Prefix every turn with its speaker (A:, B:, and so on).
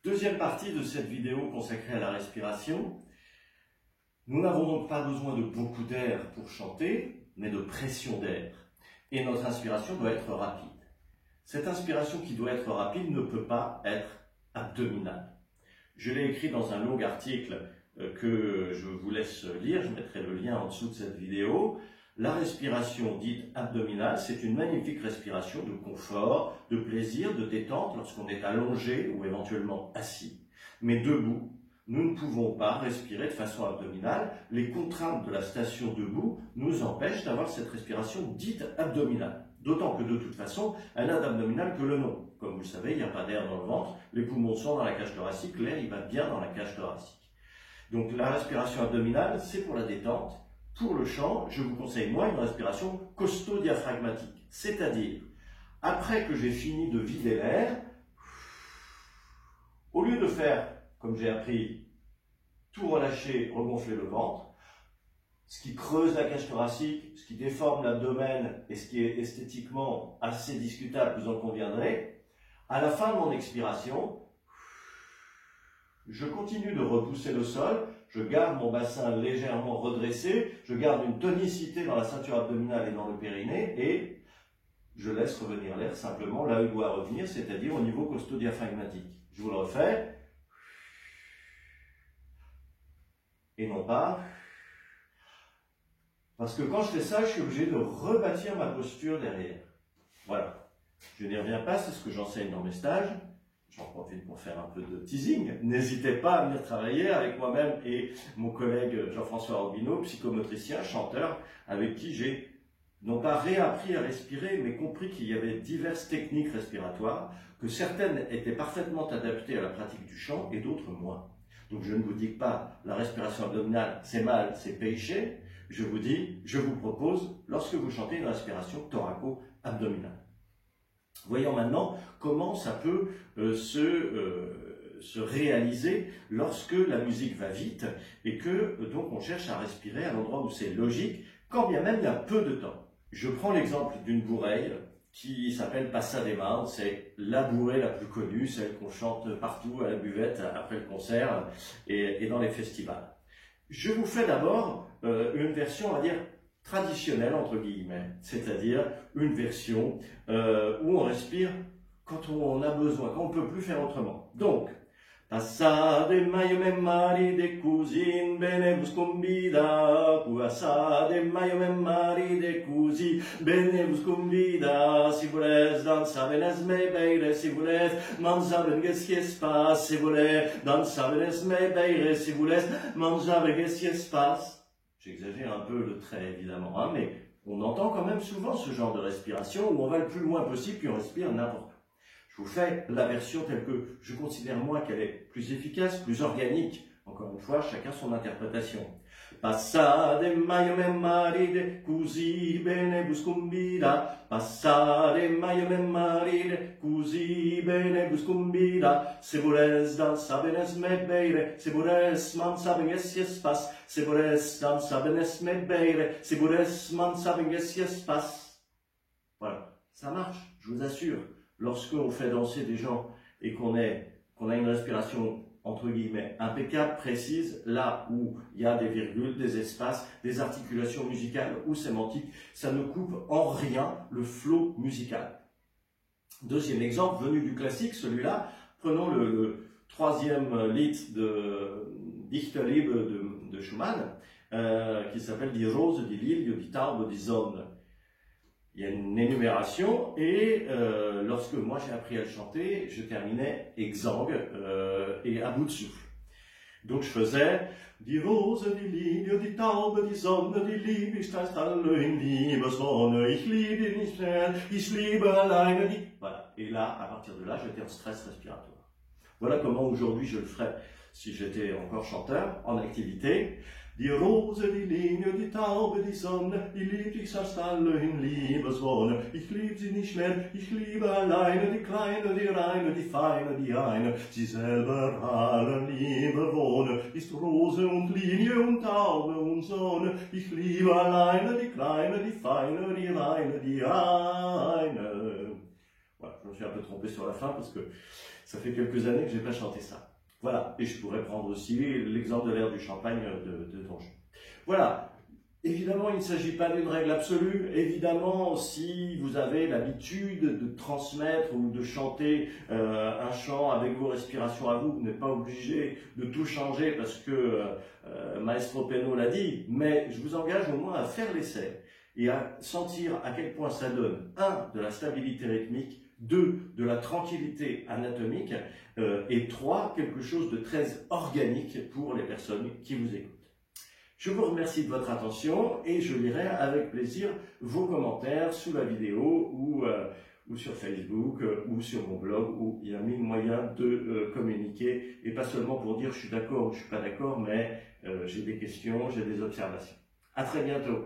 A: Deuxième partie de cette vidéo consacrée à la respiration. Nous n'avons donc pas besoin de beaucoup d'air pour chanter, mais de pression d'air. Et notre inspiration doit être rapide. Cette inspiration qui doit être rapide ne peut pas être abdominale. Je l'ai écrit dans un long article que je vous laisse lire, je mettrai le lien en dessous de cette vidéo. La respiration dite abdominale, c'est une magnifique respiration de confort, de plaisir, de détente lorsqu'on est allongé ou éventuellement assis. Mais debout, nous ne pouvons pas respirer de façon abdominale. Les contraintes de la station debout nous empêchent d'avoir cette respiration dite abdominale. D'autant que de toute façon, elle n'a d'abdominal que le nom. Comme vous le savez, il n'y a pas d'air dans le ventre, les poumons sont dans la cage thoracique, l'air il va bien dans la cage thoracique. Donc la respiration abdominale, c'est pour la détente. Pour le chant, je vous conseille moi une respiration costo-diaphragmatique. C'est-à-dire, après que j'ai fini de vider l'air, au lieu de faire, comme j'ai appris, tout relâcher, regonfler le ventre, ce qui creuse la cage thoracique, ce qui déforme l'abdomen et ce qui est esthétiquement assez discutable, vous en conviendrez, à la fin de mon expiration, je continue de repousser le sol, je garde mon bassin légèrement redressé, je garde une tonicité dans la ceinture abdominale et dans le périnée et je laisse revenir l'air simplement là où il doit revenir, c'est-à-dire au niveau costo-diaphragmatique. Je vous le refais. Et non pas. Parce que quand je fais ça, je suis obligé de rebâtir ma posture derrière. Voilà. Je n'y reviens pas, c'est ce que j'enseigne dans mes stages. J'en profite pour faire un peu de teasing. N'hésitez pas à venir travailler avec moi-même et mon collègue Jean-François Robineau, psychomotricien, chanteur, avec qui j'ai non pas réappris à respirer, mais compris qu'il y avait diverses techniques respiratoires, que certaines étaient parfaitement adaptées à la pratique du chant et d'autres moins. Donc je ne vous dis pas la respiration abdominale, c'est mal, c'est péché. Je vous dis, je vous propose, lorsque vous chantez, une respiration thoraco-abdominale. Voyons maintenant comment ça peut se réaliser lorsque la musique va vite et que donc on cherche à respirer à l'endroit où c'est logique, quand bien même il y a peu de temps. Je prends l'exemple d'une bourreille qui s'appelle Passa de Mano, c'est la bourrée la plus connue, celle qu'on chante partout à la buvette après le concert et dans les festivals. Je vous fais d'abord une version, on va dire, traditionnelle, entre guillemets, c'est-à-dire une version où on respire quand on a besoin, quand on ne peut plus faire autrement. Donc, Passate maio me mari de così bene vos convida, passate maio me mari de così bene vos convida, si volez dansa venes me beire, si volez manza venges qui espace, si volez dansa venes me beire, si volez manza venges qui espace. J'exagère un peu le trait évidemment, hein, mais on entend quand même souvent ce genre de respiration où on va le plus loin possible puis on respire n'importe où. Je vous fais la version telle que je considère moi qu'elle est plus efficace, plus organique. Encore une fois, chacun son interprétation. Passate maio me maride, così bene vos convida. Passate maio me maride, così bene vos convida. Se volez dansa venes me beire, se volez mansa venges si espace. Se volez dansa venes me beire, se volez mansa venges si espace. Voilà, ça marche, je vous assure. Lorsqu'on fait danser des gens et qu'on a une respiration entre guillemets impeccable, précise, là où il y a des virgules, des espaces, des articulations musicales ou sémantiques, ça ne coupe en rien le flow musical. Deuxième exemple, venu du classique, celui-là, prenons le troisième Lied de Dichterliebe de Schumann, qui s'appelle Die Rose, die Lilie, die Taube, die Sonne. Il y a une énumération et lorsque moi j'ai appris à le chanter, je terminais exsangue et à bout de souffle. Donc je faisais Die Rose, die Lilie, die Taube, die Sonne, die Liebe ist alle in Liebeswonne, ich liebe dich schnell, ich liebe alleine die... Voilà, et là, à partir de là, j'étais en stress respiratoire. Voilà comment aujourd'hui je le ferais si j'étais encore chanteur, en activité. Die Rose, die Lilie, die Taube, die Sonne, die liebt dich fast alle in Liebeswonne. Ich lieb sie nicht mehr, ich liebe alleine die Kleine, die Reine, die Feine, die eine. Sie selber alle Liebe wohne, ist Rose und Lilie und Taube und Sonne. Ich liebe alleine die Kleine, die Feine, die Reine, die eine. Voilà, je je me suis un peu trompé sur la fin parce que ça fait quelques années que je n'ai pas chanté ça. Voilà, et je pourrais prendre aussi l'exemple de l'air du Champagne de Don Juan. Voilà, évidemment il ne s'agit pas d'une règle absolue, évidemment si vous avez l'habitude de transmettre ou de chanter un chant avec vos respirations à vous, vous n'êtes pas obligé de tout changer parce que Maestro Penno l'a dit, mais je vous engage au moins à faire l'essai et à sentir à quel point ça donne, 1, de la stabilité rythmique, 2, de la tranquillité anatomique, et 3, quelque chose de très organique pour les personnes qui vous écoutent. Je vous remercie de votre attention et je lirai avec plaisir vos commentaires sous la vidéo ou sur Facebook ou sur mon blog où il y a mille moyens de communiquer et pas seulement pour dire je suis d'accord ou je suis pas d'accord, mais j'ai des questions, j'ai des observations. À très bientôt.